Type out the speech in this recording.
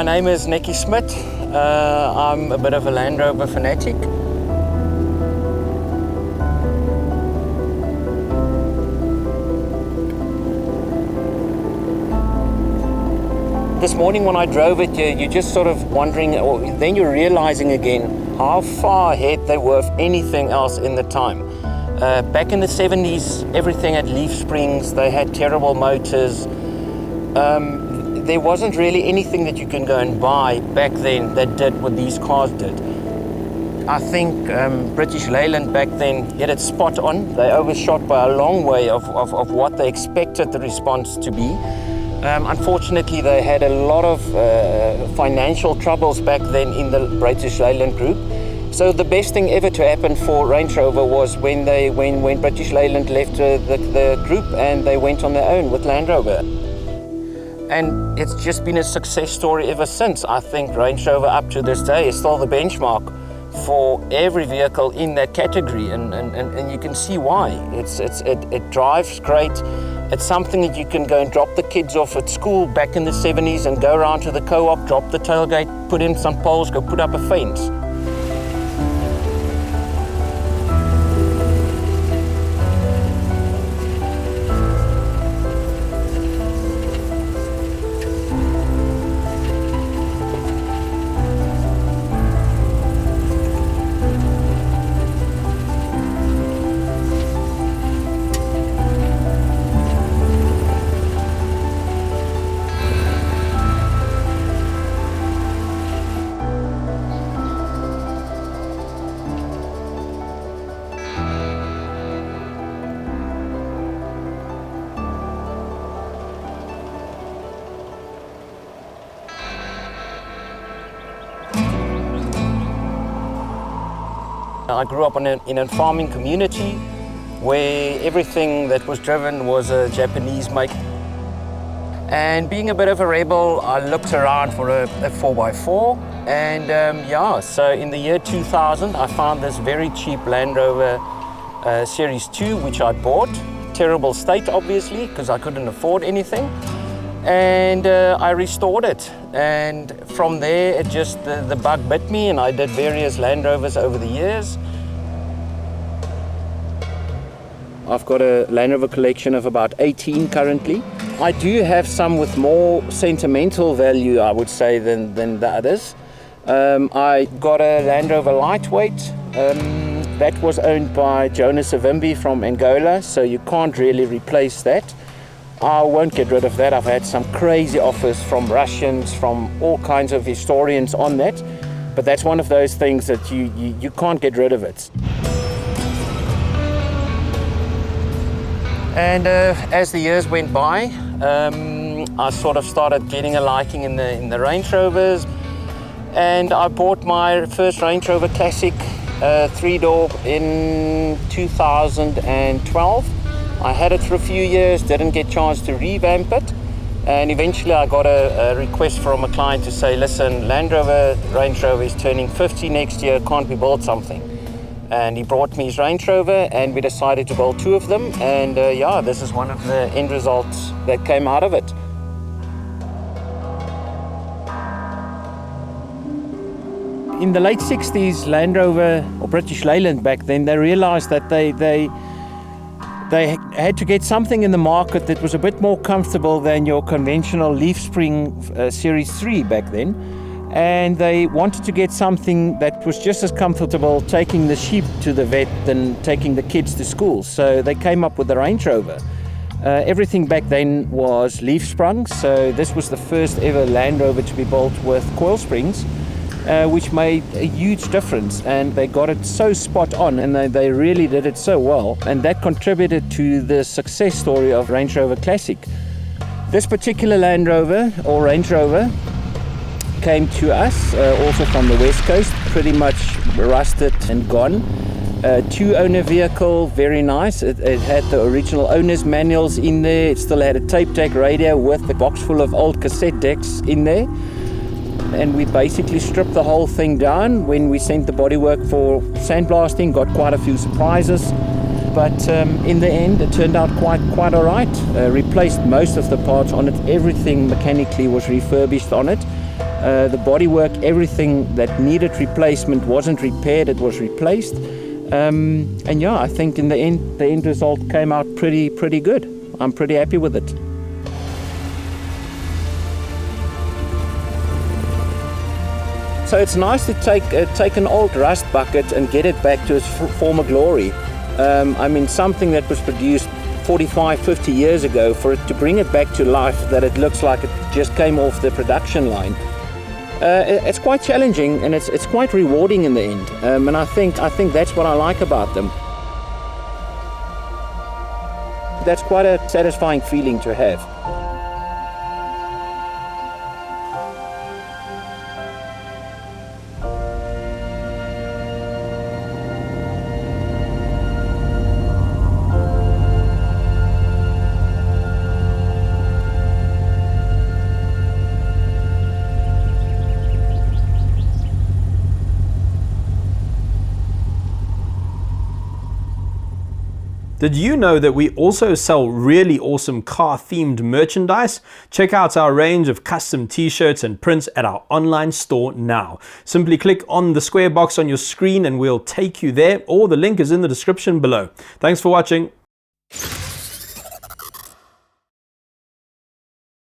My name is Nekkies Smit. I'm a bit of a Land Rover fanatic. This morning when I drove it, you're just sort of wondering, or then you're realizing again how far ahead they were of anything else in the time. Back in the 70s, everything had leaf springs, they had terrible motors. There wasn't really anything that you can go and buy back then that did what these cars did. I think British Leyland back then hit it spot on. They overshot by a long way of what they expected the response to be. Unfortunately, they had a lot of financial troubles back then in the British Leyland group. So the best thing ever to happen for Range Rover was when British Leyland left the group and they went on their own with Land Rover. And it's just been a success story ever since. I think Range Rover up to this day is still the benchmark for every vehicle in that category, and you can see why. It drives great. It's something that you can go and drop the kids off at school back in the 70s and go around to the co-op, drop the tailgate, put in some poles, go put up a fence. I grew up in a farming community where everything that was driven was a Japanese make. And being a bit of a rebel, I looked around for a 4x4, and so in the year 2000 I found this very cheap Land Rover Series 2, which I bought. Terrible state obviously, because I couldn't afford anything. And I restored it, and from there it just the bug bit me, and I did various Land Rovers over the years. I've got a Land Rover collection of about 18 currently. I do have some with more sentimental value, I would say, than the others. I got a Land Rover lightweight that was owned by Jonas Savimbi from Angola, so you can't really replace that. I won't get rid of that. I've had some crazy offers from Russians, from all kinds of historians on that, but that's one of those things that you can't get rid of it. And as the years went by, I sort of started getting a liking in the Range Rovers, and I bought my first Range Rover Classic 3-door in 2012. I had it for a few years, didn't get a chance to revamp it, and eventually I got a request from a client to say, listen, Land Rover Range Rover is turning 50 next year, can't we build something? And he brought me his Range Rover, and we decided to build 2 of them, and this is one of the end results that came out of it. In the late 60s, Land Rover, or British Leyland back then, they realized that they had to get something in the market that was a bit more comfortable than your conventional leaf spring Series 3 back then. And they wanted to get something that was just as comfortable taking the sheep to the vet than taking the kids to school. So they came up with the Range Rover. Everything back then was leaf sprung, so this was the first ever Land Rover to be built with coil springs, which made a huge difference, and they got it so spot on, and they really did it so well, and that contributed to the success story of Range Rover Classic. This particular Land Rover, or Range Rover, came to us also from the West Coast, pretty much rusted and gone. Two-owner vehicle, very nice. It had the original owner's manuals in there. It still had a tape deck radio with the box full of old cassette decks in there. And we basically stripped the whole thing down. When we sent the bodywork for sandblasting, got quite a few surprises. But in the end, it turned out quite all right. Replaced most of the parts on it. Everything mechanically was refurbished on it. The bodywork, everything that needed replacement wasn't repaired, it was replaced. And yeah, I think in the end result came out pretty good. I'm pretty happy with it. So it's nice to take an old rust bucket and get it back to its former glory. I mean, something that was produced 45, 50 years ago, for it to bring it back to life, that it looks like it just came off the production line. It's quite challenging, and it's quite rewarding in the end, and I think that's what I like about them. That's quite a satisfying feeling to have. Did you know that we also sell really awesome car-themed merchandise? Check out our range of custom t-shirts and prints at our online store now. Simply click on the square box on your screen and we'll take you there, or the link is in the description below. Thanks for watching.